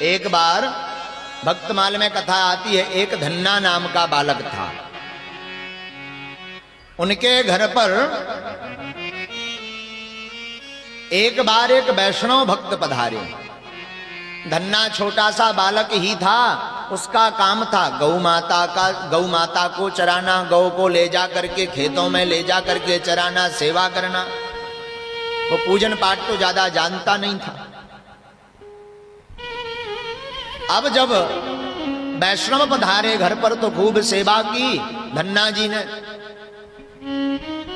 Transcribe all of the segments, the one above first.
एक बार भक्तमाल में कथा आती है, एक धन्ना नाम का बालक था। उनके घर पर एक बार एक वैष्णव भक्त पधारे। धन्ना छोटा सा बालक ही था, उसका काम था गौ माता को चराना, गौ को ले जा करके खेतों में ले जा करके चराना, सेवा करना। वो पूजन पाठ तो ज्यादा जानता नहीं था। अब जब वैष्णव पधारे घर पर तो खूब सेवा की। धन्ना जी ने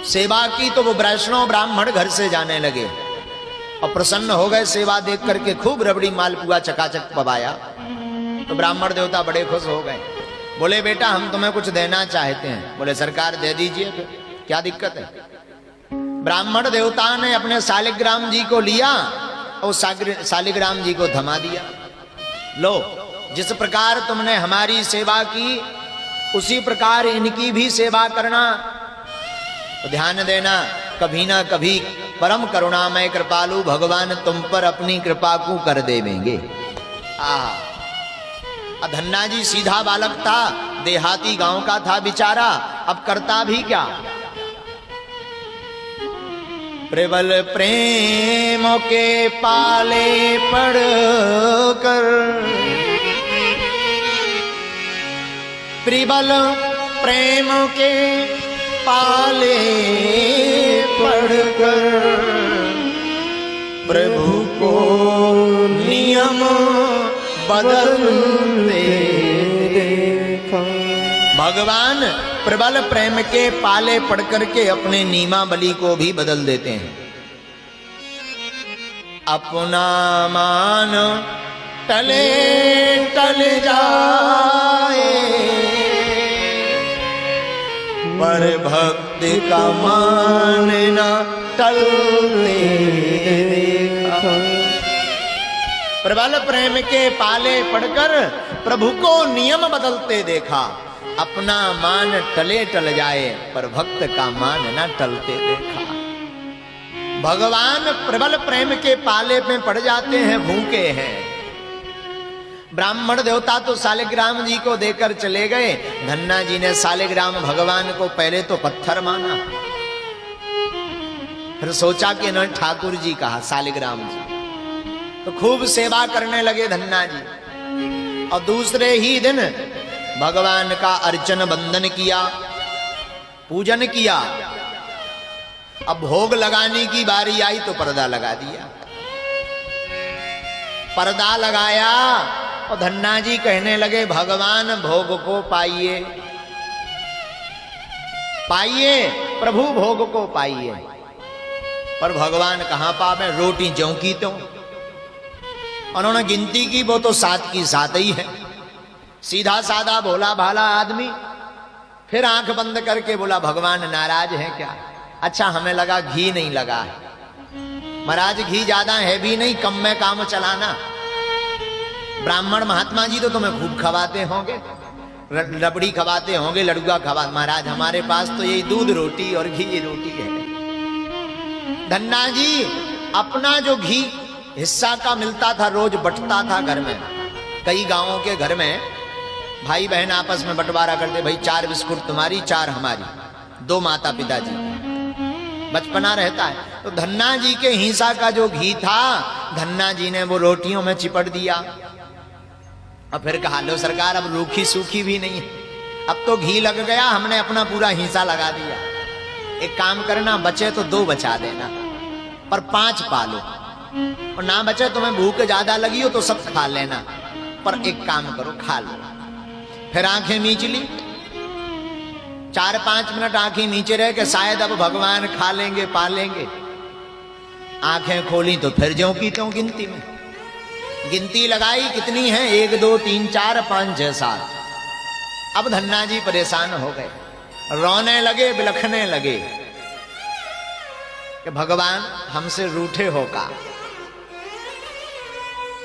सेवा की तो वो वैष्णव ब्राह्मण घर से जाने लगे और प्रसन्न हो गए सेवा देख करके। खूब रबड़ी मालपुआ चकाचक पवाया तो ब्राह्मण देवता बड़े खुश हो गए। बोले बेटा हम तुम्हें कुछ देना चाहते हैं। बोले सरकार दे दीजिए, फिर क्या दिक्कत है। ब्राह्मण देवता ने अपने शालिग्राम जी को लिया और शालिग्राम जी को थमा दिया। लो, जिस प्रकार तुमने हमारी सेवा की उसी प्रकार इनकी भी सेवा करना। तो ध्यान देना, कभी ना कभी परम करुणामय कृपालु भगवान तुम पर अपनी कृपा को कर देवेंगे। धन्ना जी सीधा बालक था, देहाती गांव का था बेचारा, अब करता भी क्या। प्रबल प्रेम के पाले पड़ कर, प्रबल प्रेम के पाले पड़कर प्रभु को नियम बदलते देखा। भगवान प्रबल प्रेम के पाले पड़ करके अपने नियमावली को भी बदल देते हैं। अपना मान टले टल जाए पर भक्ति का मान न टलने देखा। प्रबल प्रेम के पाले पड़कर प्रभु को नियम बदलते देखा। अपना मान टले टल जाए पर भक्त का मान न टलते देखा। भगवान प्रबल प्रेम के पाले में पड़ जाते हैं, भूखे हैं। ब्राह्मण देवता तो शालिग्राम जी को देकर चले गए। धन्ना जी ने शालिग्राम भगवान को पहले तो पत्थर माना, फिर सोचा कि इन्होंने ठाकुर जी कहा शालिग्राम जी, तो खूब सेवा करने लगे धन्ना जी। और दूसरे ही दिन भगवान का अर्चन बंदन किया, पूजन किया। अब भोग लगाने की बारी आई तो पर्दा लगा दिया। पर्दा लगाया और धन्ना जी कहने लगे भगवान भोग को पाइए, पाइए प्रभु भोग को पाइए। पर भगवान कहां पावे, रोटी ज्यों की त्यों। उन्होंने गिनती की, वो तो 7 की 7 ही है। सीधा साधा भोला भाला आदमी। फिर आंख बंद करके बोला भगवान नाराज है क्या। अच्छा हमें लगा घी नहीं लगा है। महाराज घी ज्यादा है भी नहीं, कम में काम चलाना। ब्राह्मण महात्मा जी तो तुम्हें खूब खवाते होंगे, रबड़ी खवाते होंगे, लड़ुआ खवा। महाराज हमारे पास तो यही दूध रोटी और घी रोटी है। धन्ना जी अपना जो घी हिस्सा का मिलता था रोज बंटता था घर में। कई गांवों के घर में भाई बहन आपस में बंटवारा करते, भाई 4 बिस्कुट तुम्हारी 4 हमारी, 2 माता पिता जी, बचपना रहता है। तो धन्ना जी के हिस्सा का जो घी था धन्ना जी ने वो रोटियों में चिपट दिया। और फिर कहा लो सरकार अब रूखी सूखी भी नहीं है, अब तो घी लग गया, हमने अपना पूरा हिस्सा लगा दिया। एक काम करना, बचे तो 2 बचा देना पर 5 पालो, और ना बचे तुम्हें भूख ज्यादा लगी हो तो सब खा लेना, पर एक काम करो खा लो। फिर आंखें मीच ली, 4-5 मिनट आंखें नीचे रह के शायद अब भगवान खा लेंगे पा लेंगे। आंखें खोली तो फिर ज्यों की त्यों गिनती में। गिनती लगाई कितनी है, 1 2 3 4 5 6 7। अब धन्ना जी परेशान हो गए, रोने लगे, बिलखने लगे कि भगवान हमसे रूठे हो का,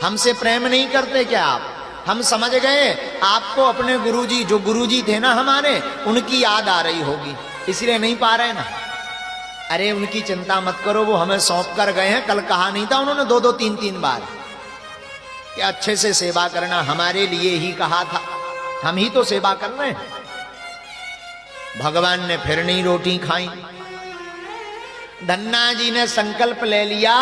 हमसे प्रेम नहीं करते क्या आप। हम समझ गए आपको अपने गुरुजी, जो गुरुजी थे ना हमारे, उनकी याद आ रही होगी, इसलिए नहीं पा रहे ना। अरे उनकी चिंता मत करो, वो हमें सौंप कर गए हैं। कल कहा नहीं था उन्होंने 2-2 3-3 बार कि अच्छे से सेवा करना, हमारे लिए ही कहा था, हम ही तो सेवा कर रहे हैं। भगवान ने फिर नहीं रोटी खाई। धन्ना जी ने संकल्प ले लिया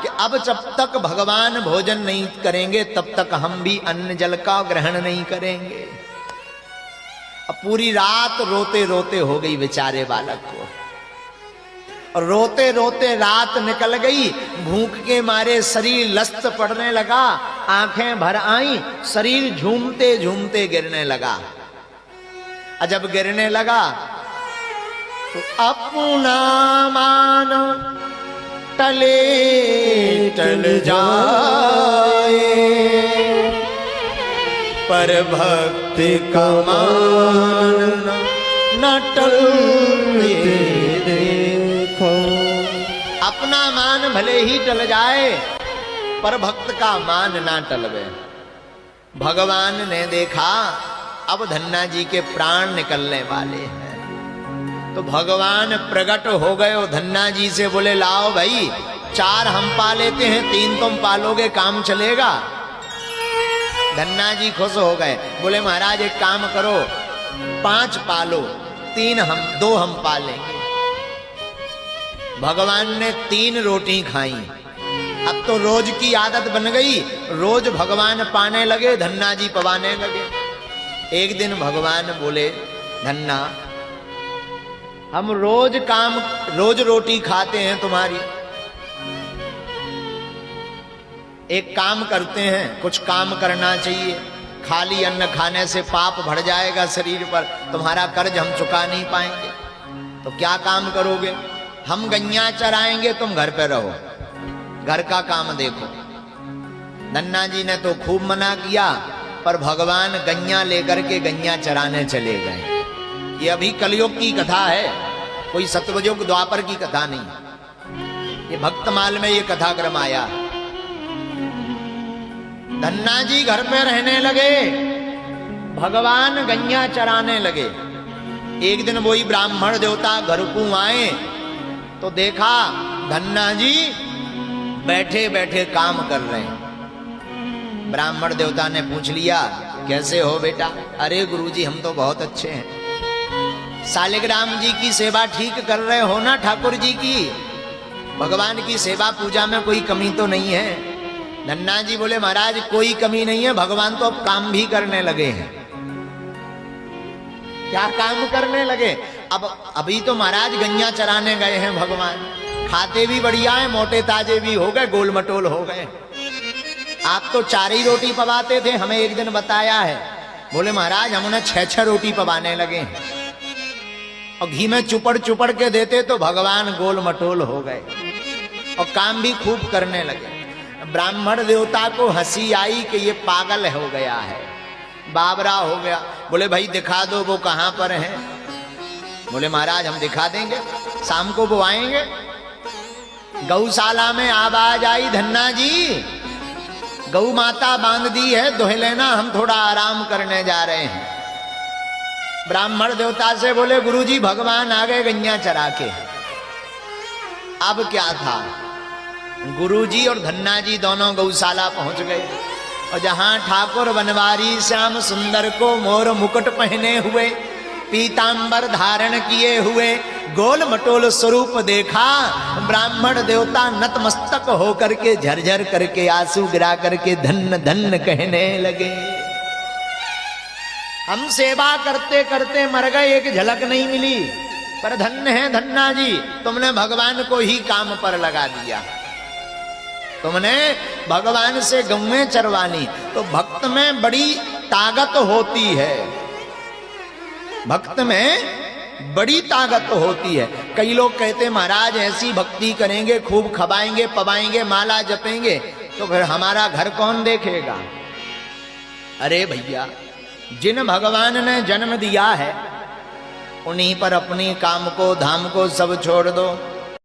कि अब जब तक भगवान भोजन नहीं करेंगे तब तक हम भी अन्न जल का ग्रहण नहीं करेंगे। अब पूरी रात रोते रोते हो गई बेचारे बालक को, और रोते रोते रात निकल गई। भूख के मारे शरीर लस्त पड़ने लगा, आंखें भर आई, शरीर झूमते झूमते गिरने लगा। और जब गिरने लगा तो अपना मान टले टल जाए, पर भक्ति का मान न टलने देखो। अपना मान भले ही टल जाए पर भक्त का मान ना टलवे। भगवान ने देखा अब धन्ना जी के प्राण निकलने वाले हैं, तो भगवान प्रकट हो गए और धन्ना जी से बोले लाओ भाई, 4 हम पा लेते हैं, 3 तुम पालोगे, काम चलेगा। धन्ना जी खुश हो गए, बोले महाराज एक काम करो, 5 पालो, 2 हम पालेंगे। भगवान ने 3 रोटी खाई। अब तो रोज की आदत बन गई, रोज भगवान पाने लगे, धन्ना जी पवाने लगे। एक दिन भगवान बोले धन्ना, हम रोज रोटी खाते हैं तुम्हारी, एक काम करते हैं, कुछ काम करना चाहिए। खाली अन्न खाने से पाप बढ़ जाएगा शरीर पर, तुम्हारा कर्ज हम चुका नहीं पाएंगे। तो क्या काम करोगे? हम गैया चराएंगे, तुम घर पे रहो, घर का काम देखो। धन्ना जी ने तो खूब मना किया, पर भगवान गैया लेकर के गैया चराने चले गए। ये अभी कलयुग की कथा है, कोई सतयुग द्वापर की कथा नहीं। ये भक्तमाल में ये कथा क्रम आया। धन्ना जी घर पे रहने लगे, भगवान गैया चराने लगे। एक दिन वही ब्राह्मण देवता घर को आए तो देखा धन्ना जी बैठे बैठे काम कर रहे हैं। ब्राह्मण देवता ने पूछ लिया कैसे हो बेटा? अरे गुरुजी हम तो बहुत अच्छे हैं। शालिग्राम जी की सेवा ठीक कर रहे हो ना ठाकुर जी की? भगवान की सेवा पूजा में कोई कमी तो नहीं है? धन्ना जी बोले महाराज कोई कमी नहीं है, भगवान तो अब काम भी करने लगे हैं। क्या काम करने लगे? अब अभी तो महाराज गैया चराने गए हैं भगवान, खाते भी बढ़िया है, मोटे ताजे भी हो गए, गोल मटोल हो गए। आप तो 4 ही रोटी पवाते थे, हमें एक दिन बताया है। बोले महाराज हम उन्हें 6-6 रोटी पवाने लगे हैं, और घी में चुपड़ चुपड़ के देते तो भगवान गोल मटोल हो गए और काम भी खूब करने लगे। ब्राह्मण देवता को हंसी आई कि ये पागल हो गया है, बाबरा हो गया। बोले भाई दिखा दो वो कहां पर है। बोले महाराज हम दिखा देंगे, शाम को वो आएंगे। गौशाला में आवाज आई धन्ना जी गौ माता बांध दी है, दोह लेना, हम थोड़ा आराम करने जा रहे हैं। ब्राह्मण देवता से बोले गुरुजी भगवान आ गए गैया चरा के। अब क्या था, गुरुजी और धन्ना जी दोनों गौशाला पहुंच गए, और जहां ठाकुर बनवारी श्याम सुंदर को मोर मुकुट पहने हुए, पीतांबर धारण किए हुए, गोल मटोल स्वरूप देखा, ब्राह्मण देवता नतमस्तक होकर के झरझर करके आंसू गिरा करके धन्य धन्य कहने लगे। हम सेवा करते करते मर गए, एक झलक नहीं मिली, पर धन्य है धन्ना जी, तुमने भगवान को ही काम पर लगा दिया। तुमने भगवान से गौएं चरवानी। तो भक्त में बड़ी ताकत होती है, भक्त में बड़ी ताकत होती है। कई लोग कहते महाराज ऐसी भक्ति करेंगे, खूब खवाएंगे पवाएंगे, माला जपेंगे, तो फिर हमारा घर कौन देखेगा? अरे भैया जिन भगवान ने जन्म दिया है उन्हीं पर अपनी काम को धाम को सब छोड़ दो।